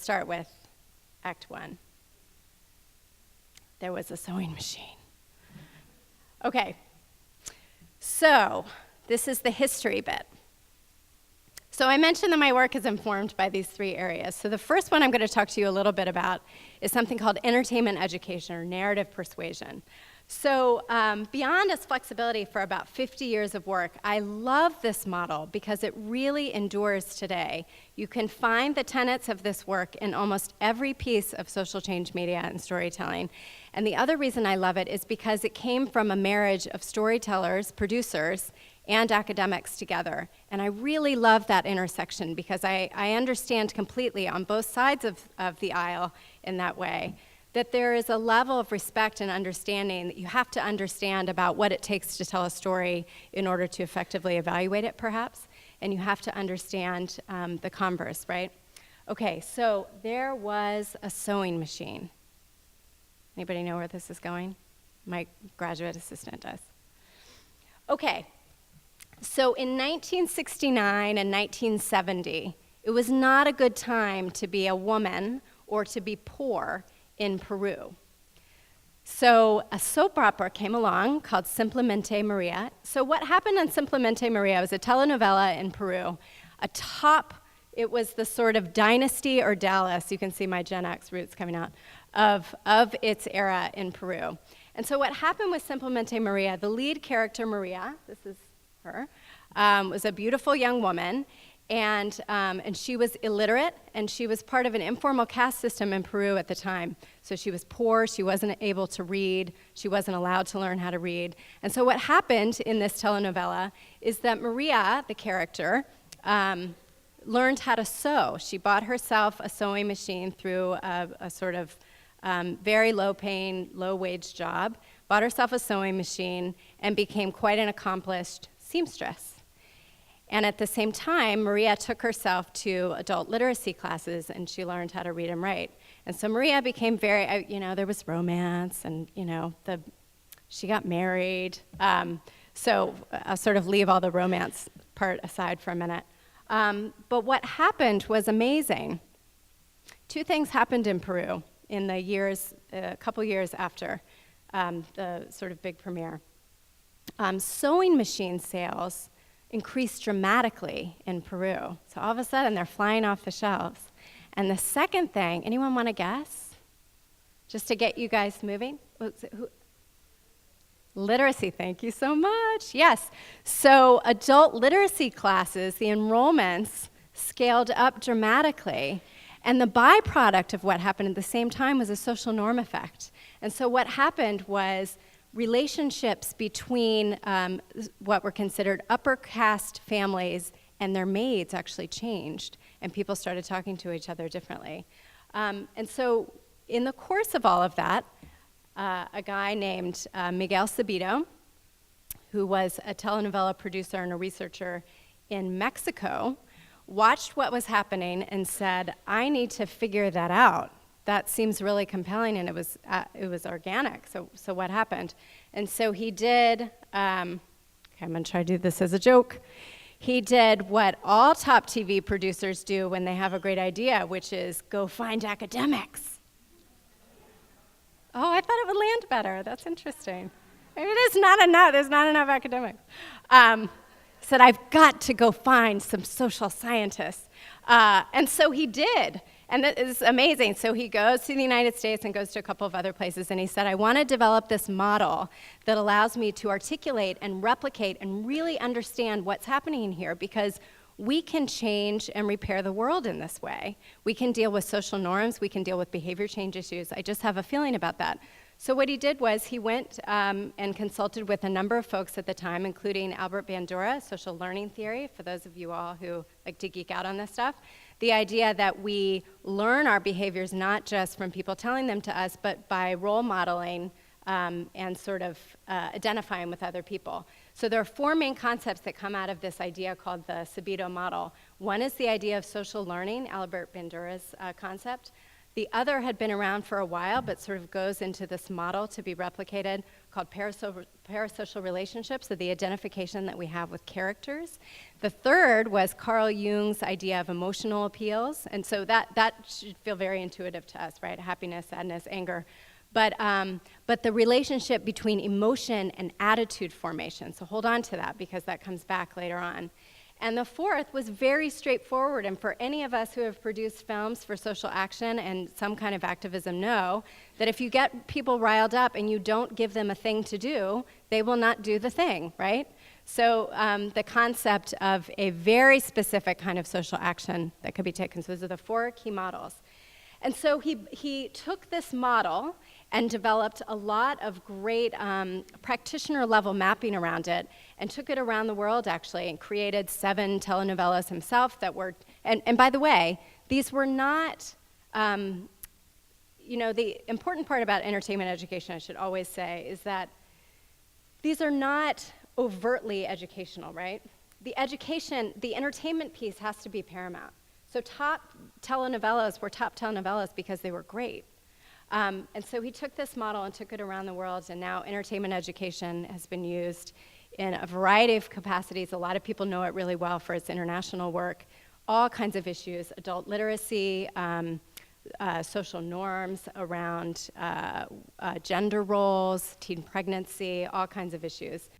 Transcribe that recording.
start with Act 1. There was a sewing machine. Okay, so this is the history bit. So I mentioned that my work is informed by these 3 areas. So the first one I'm going to talk to you a little bit about is something called entertainment education, or narrative persuasion. So beyond its flexibility for about 50 years of work, I love this model because it really endures today. You can find the tenets of this work in almost every piece of social change media and storytelling. And the other reason I love it is because it came from a marriage of storytellers, producers, and academics together. And I really love that intersection because I understand completely on both sides of the aisle in that way that there is a level of respect and understanding that you have to understand about what it takes to tell a story in order to effectively evaluate it, perhaps. And you have to understand the converse, right? Okay, so there was a sewing machine. Anybody know where this is going? My graduate assistant does. Okay, so in 1969 and 1970, it was not a good time to be a woman or to be poor in Peru. So a soap opera came along called Simplemente Maria. So what happened on Simplemente Maria was a telenovela in Peru. It was the sort of dynasty or Dallas, you can see my Gen X roots coming out, of its era in Peru. And so what happened with Simplemente Maria, the lead character Maria, this is her, was a beautiful young woman, and she was illiterate, and she was part of an informal caste system in Peru at the time. So she was poor, she wasn't able to read, she wasn't allowed to learn how to read. And so what happened in this telenovela is that Maria, the character, learned how to sew. She bought herself a sewing machine through a sort of very low-paying, low-wage job, bought herself a sewing machine, and became quite an accomplished seamstress. And at the same time, Maria took herself to adult literacy classes, and she learned how to read and write. And so Maria became very, there was romance, and, she got married. So I'll sort of leave all the romance part aside for a minute. But what happened was amazing. 2 things happened in Peru in the years, a couple years after the sort of big premiere. Sewing machine sales increased dramatically in Peru. So all of a sudden, they're flying off the shelves. And the second thing, anyone want to guess? Just to get you guys moving? Literacy, thank you so much. Yes, so adult literacy classes, the enrollments scaled up dramatically. And the byproduct of what happened at the same time was a social norm effect. And so what happened was relationships between what were considered upper caste families and their maids actually changed, and people started talking to each other differently. And so in the course of all of that, a guy named Miguel Sabido, who was a telenovela producer and a researcher in Mexico, watched what was happening and said, I need to figure that out. That seems really compelling, and it was organic. So what happened? And so he did, I'm going to try to do this as a joke. He did what all top TV producers do when they have a great idea, which is go find academics. Oh, I thought it would land better. That's interesting. Maybe there's not enough academics. Said, I've got to go find some social scientists. And so he did. And it is amazing. So he goes to the United States and goes to a couple of other places, and he said, I want to develop this model that allows me to articulate and replicate and really understand what's happening here, because we can change and repair the world in this way. We can deal with social norms. We can deal with behavior change issues. I just have a feeling about that. So what he did was he went and consulted with a number of folks at the time, including Albert Bandura, social learning theory, for those of you all who like to geek out on this stuff. The idea that we learn our behaviors not just from people telling them to us, but by role modeling and sort of identifying with other people. So there are 4 main concepts that come out of this idea called the Sabido model. One is the idea of social learning, Albert Bandura's concept. The other had been around for a while, but sort of goes into this model to be replicated called parasocial relationships, so the identification that we have with characters. The third was Carl Jung's idea of emotional appeals, and so that should feel very intuitive to us, right? Happiness, sadness, anger. But the relationship between emotion and attitude formation, so hold on to that because that comes back later on. And the fourth was very straightforward, and for any of us who have produced films for social action and some kind of activism know that if you get people riled up and you don't give them a thing to do, they will not do the thing, right? So the concept of a very specific kind of social action that could be taken. So those are the four key models. And so he took this model and developed a lot of great practitioner-level mapping around it and took it around the world, actually, and created 7 telenovelas himself that were, and by the way, these were not, the important part about entertainment education, I should always say, is that these are not overtly educational, right? The entertainment piece has to be paramount. So top telenovelas were top telenovelas because they were great. And so he took this model and took it around the world, and now entertainment education has been used in a variety of capacities. A lot of people know it really well for its international work. All kinds of issues, adult literacy, social norms around gender roles, teen pregnancy, all kinds of issues.